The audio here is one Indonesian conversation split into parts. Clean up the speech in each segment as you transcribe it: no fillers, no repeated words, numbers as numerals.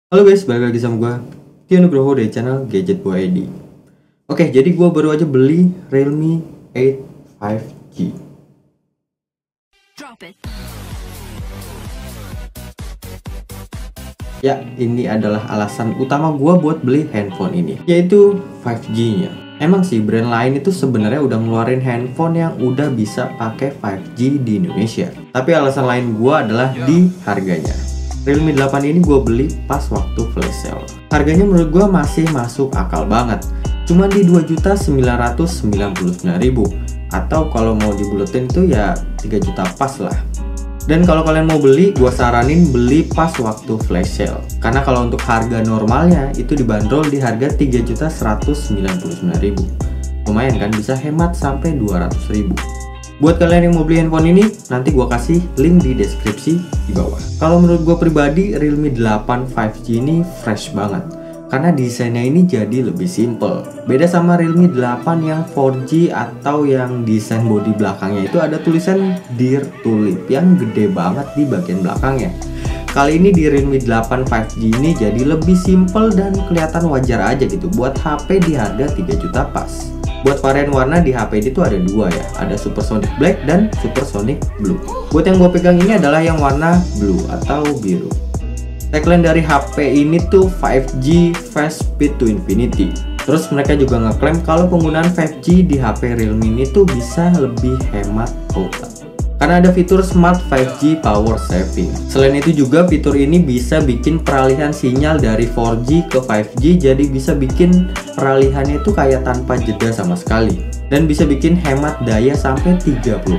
Halo guys, balik lagi sama gue Tio Nugroho dari channel Gadget Boy ID. Oke, jadi gue baru aja beli Realme 8 5G. Ya, ini adalah alasan utama gue buat beli handphone ini, yaitu 5G-nya. Emang sih brand lain itu sebenarnya udah ngeluarin handphone yang udah bisa pakai 5G di Indonesia. Tapi alasan lain gue adalah di harganya. Realme 8 ini gue beli pas waktu flash sale. Harganya menurut gue masih masuk akal banget. Cuma di 2.999.000, atau kalau mau dibuletin itu ya 3 juta pas lah. Dan kalau kalian mau beli, gue saranin beli pas waktu flash sale. Karena kalau untuk harga normalnya itu dibanderol di harga 3.199.000. Lumayan kan, bisa hemat sampai 200.000. Buat kalian yang mau beli handphone ini, nanti gue kasih link di deskripsi di bawah. Kalau menurut gue pribadi, Realme 8 5G ini fresh banget. Karena desainnya ini jadi lebih simple. Beda sama Realme 8 yang 4G atau yang desain bodi belakangnya itu ada tulisan Dear Tulip yang gede banget di bagian belakangnya. Kali ini di Realme 8 5G ini jadi lebih simple dan kelihatan wajar aja gitu buat HP di harga 3 juta pas. Buat varian warna di HP itu ada dua ya, ada Supersonic Black dan Supersonic Blue. Buat yang gue pegang ini adalah yang warna blue atau biru. Tagline dari HP ini tuh 5G Fast Speed to Infinity. Terus mereka juga ngeklaim kalau penggunaan 5G di HP Realme ini tuh bisa lebih hemat kuota. Karena ada fitur Smart 5G Power Saving. Selain itu juga fitur ini bisa bikin peralihan sinyal dari 4G ke 5G, jadi bisa bikin peralihannya itu kayak tanpa jeda sama sekali. Dan bisa bikin hemat daya sampai 30%.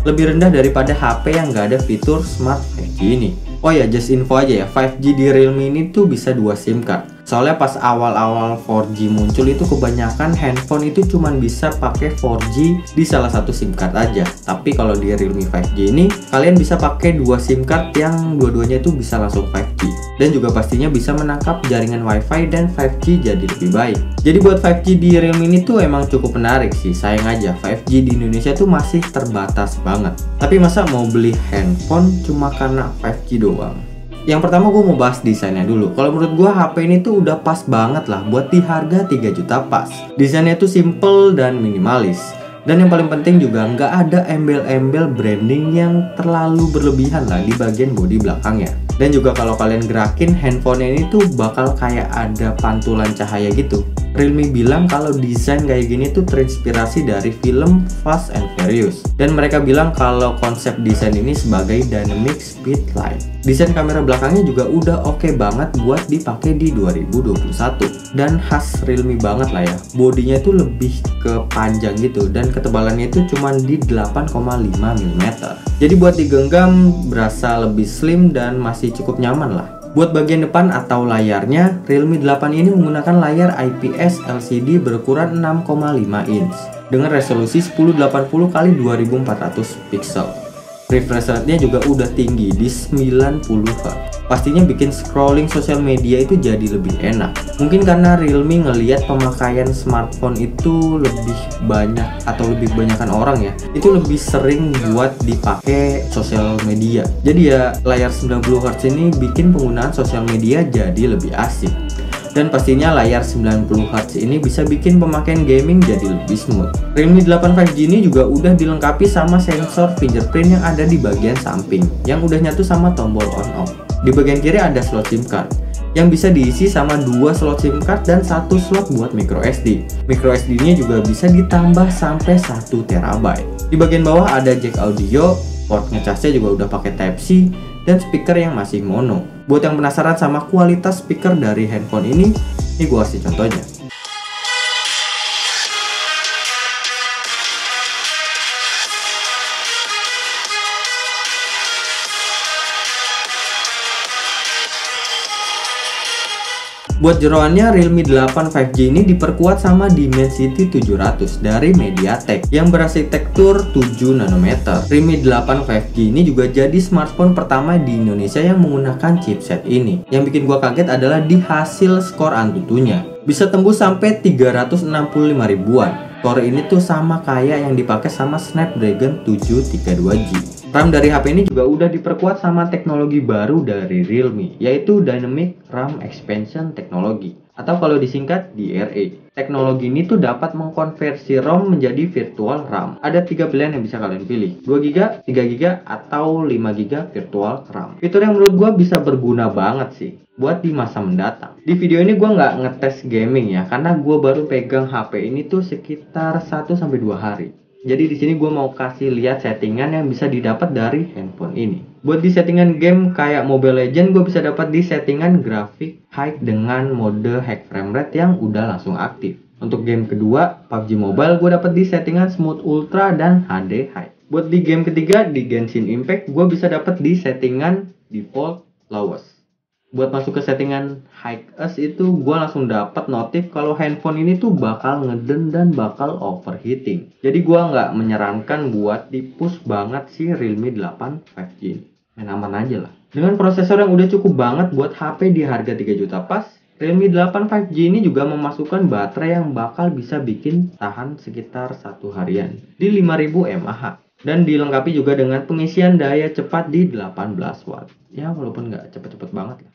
Lebih rendah daripada HP yang nggak ada fitur Smart 5G ini. Oh ya, just info aja ya, 5G di Realme ini tuh bisa 2 SIM card. Soalnya pas awal-awal 4G muncul itu kebanyakan handphone itu cuman bisa pakai 4G di salah satu SIM card aja. Tapi kalau di Realme 5G ini kalian bisa pakai 2 SIM card yang dua-duanya itu bisa langsung 5G. Dan juga pastinya bisa menangkap jaringan WiFi dan 5G jadi lebih baik. Jadi buat 5G di Realme ini tuh emang cukup menarik sih. Sayang aja 5G di Indonesia tuh masih terbatas banget. Tapi masa mau beli handphone cuma karena 5G doang? Yang pertama gue mau bahas desainnya dulu. Kalau menurut gue HP ini tuh udah pas banget lah buat di harga 3 juta pas. Desainnya tuh simple dan minimalis. Dan yang paling penting juga nggak ada embel-embel branding yang terlalu berlebihan lah di bagian bodi belakangnya. Dan juga kalau kalian gerakin handphonenya ini tuh bakal kayak ada pantulan cahaya gitu. Realme bilang kalau desain kayak gini tuh terinspirasi dari film Fast and Furious. Dan mereka bilang kalau konsep desain ini sebagai dynamic speed light. Desain kamera belakangnya juga udah oke banget buat dipakai di 2021. Dan khas Realme banget lah ya. Bodinya tuh lebih ke panjang gitu dan ketebalannya itu cuma di 8,5 mm. Jadi buat digenggam berasa lebih slim dan masih cukup nyaman lah. Buat bagian depan atau layarnya, Realme 8 ini menggunakan layar IPS LCD berukuran 6,5 inch dengan resolusi 1080x2400 pixel. Refresh rate-nya juga udah tinggi di 90Hz. Pastinya bikin scrolling sosial media itu jadi lebih enak. Mungkin karena Realme ngelihat pemakaian smartphone itu lebih banyak atau lebih kebanyakan orang ya, itu lebih sering buat dipakai sosial media. Jadi ya layar 90Hz ini bikin penggunaan sosial media jadi lebih asik. Dan pastinya layar 90Hz ini bisa bikin pemakaian gaming jadi lebih smooth. Realme 8 5G ini juga udah dilengkapi sama sensor fingerprint yang ada di bagian samping, yang udah nyatu sama tombol on off. Di bagian kiri ada slot SIM card yang bisa diisi sama 2 slot SIM card dan 1 slot buat micro SD. Micro SD nya juga bisa ditambah sampai 1 TB. Di bagian bawah ada jack audio, port ngecasnya juga udah pakai Type-C, dan speaker yang masih mono. Buat yang penasaran sama kualitas speaker dari handphone ini gue kasih contohnya. Buat jeroannya, Realme 8 5G ini diperkuat sama Dimensity 700 dari MediaTek yang berarsitektur 7 nanometer. Realme 8 5G ini juga jadi smartphone pertama di Indonesia yang menggunakan chipset ini. Yang bikin gua kaget adalah di hasil skor Antutunya. Bisa tembus sampai 365 ribuan. Core ini tuh sama kayak yang dipakai sama Snapdragon 732G. RAM dari HP ini juga udah diperkuat sama teknologi baru dari Realme, yaitu Dynamic RAM Expansion Technology, atau kalau disingkat DRA. Teknologi ini tuh dapat mengkonversi ROM menjadi virtual RAM. Ada 3 pilihan yang bisa kalian pilih, 2GB, 3GB, atau 5GB virtual RAM. Fitur yang menurut gue bisa berguna banget sih buat di masa mendatang. Di video ini gue nggak ngetes gaming ya, karena gue baru pegang HP ini tuh sekitar 1-2 hari. Jadi di sini gue mau kasih lihat settingan yang bisa didapat dari handphone ini. Buat di settingan game kayak Mobile Legends, gue bisa dapat di settingan grafik high dengan mode high frame rate yang udah langsung aktif. Untuk game kedua, PUBG Mobile, gue dapat di settingan smooth ultra dan HD high. Buat di game ketiga, di Genshin Impact, gue bisa dapat di settingan default lowest. Buat masuk ke settingan high-est itu gue langsung dapat notif kalau handphone ini tuh bakal ngeden dan bakal overheating. Jadi gue nggak menyarankan buat di-push banget si Realme 8 5G ini. Main aman aja lah. Dengan prosesor yang udah cukup banget buat HP di harga 3 juta pas, Realme 8 5G ini juga memasukkan baterai yang bakal bisa bikin tahan sekitar 1 harian di 5000 mAh. Dan dilengkapi juga dengan pengisian daya cepat di 18 watt. Ya walaupun nggak cepet-cepet banget lah.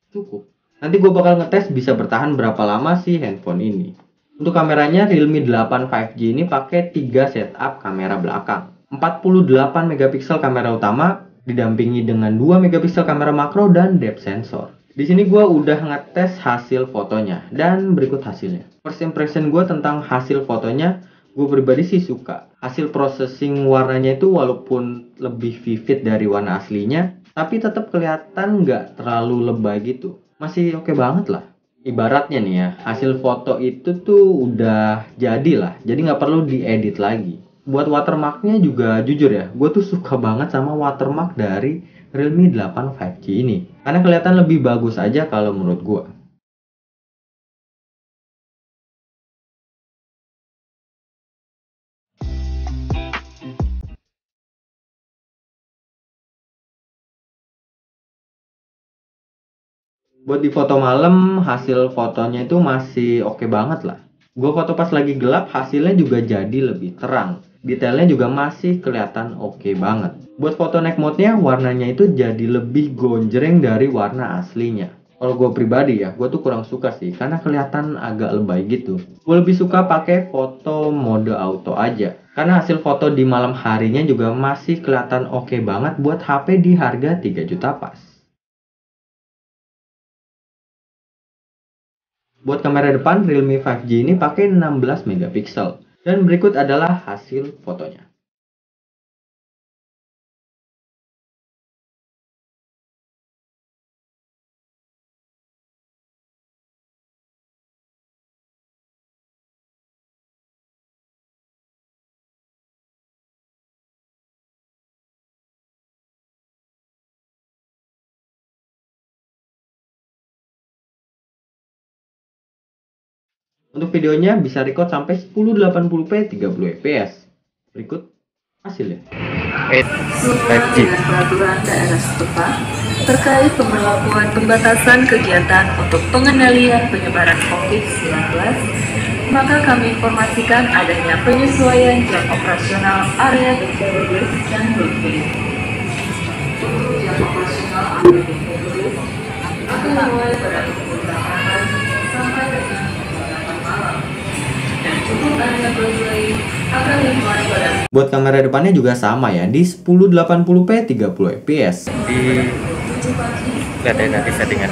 Cukup. Nanti gue bakal ngetes bisa bertahan berapa lama sih handphone ini. Untuk kameranya Realme 8 5G ini pakai 3 setup kamera belakang. 48 megapiksel kamera utama didampingi dengan 2 megapiksel kamera makro dan depth sensor. Di sini gue udah ngetes hasil fotonya dan berikut hasilnya. First impression gue tentang hasil fotonya, gue pribadi sih suka. Hasil processing warnanya itu walaupun lebih vivid dari warna aslinya, tapi tetap kelihatan nggak terlalu lebay gitu. Masih oke banget lah. Ibaratnya nih ya, hasil foto itu tuh udah jadi lah. Jadi nggak perlu diedit lagi. Buat watermarknya juga jujur ya, gue tuh suka banget sama watermark dari Realme 8 5G ini. Karena kelihatan lebih bagus aja kalau menurut gue. Buat di foto malam, hasil fotonya itu masih oke banget lah. Gue foto pas lagi gelap, hasilnya juga jadi lebih terang. Detailnya juga masih kelihatan oke banget. Buat foto night mode-nya, warnanya itu jadi lebih gonjreng dari warna aslinya. Kalau gue pribadi ya, gue tuh kurang suka sih, karena kelihatan agak lebay gitu. Gue lebih suka pakai foto mode auto aja. Karena hasil foto di malam harinya juga masih kelihatan oke banget buat HP di harga 3 juta pas. Buat kamera depan, Realme 5G ini pakai 16 megapiksel. Dan berikut adalah hasil fotonya. Untuk videonya bisa record sampai 1080p 30 fps. Berikut hasilnya. 5G. Dengan peraturan daerah setempat terkait pemberlakuan pembatasan kegiatan untuk pengendalian penyebaran COVID-19, maka kami informasikan adanya penyesuaian jam operasional area BPWD dan BPWD. Untuk jam operasional area BPWD akan dimulai pada pukul 8 pagi sampai dengan 8 malam. Dan cukup area BPWD akan dimulai pada. Buat kamera depannya juga sama ya, di 1080p 30 fps. Lihat ya nanti settingan.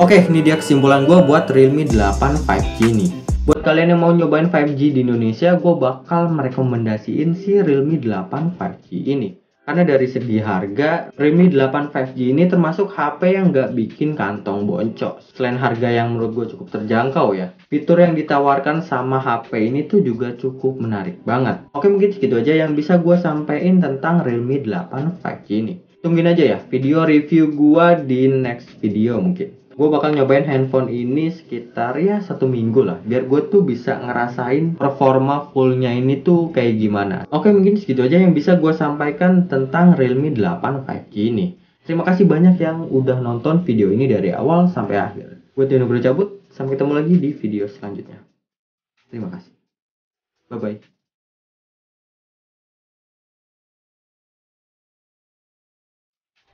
Oke, ini dia kesimpulan gue buat Realme 8 5G ini. Buat kalian yang mau nyobain 5G di Indonesia, gue bakal merekomendasiin si Realme 8 5G ini. Karena dari segi harga, Realme 8 5G ini termasuk HP yang nggak bikin kantong boncos. Selain harga yang menurut gue cukup terjangkau ya, fitur yang ditawarkan sama HP ini tuh juga cukup menarik banget. Oke, mungkin segitu aja yang bisa gue sampaikan tentang Realme 8 5G ini. Tungguin aja ya video review gue di next video mungkin. Gue bakal nyobain handphone ini sekitar ya 1 minggu lah, biar gue tuh bisa ngerasain performa fullnya ini tuh kayak gimana. Oke, mungkin segitu aja yang bisa gue sampaikan tentang Realme 8 5G ini. Terima kasih banyak yang udah nonton video ini dari awal sampai akhir. Gue Tino cabut, sampai ketemu lagi di video selanjutnya. Terima kasih. Bye-bye.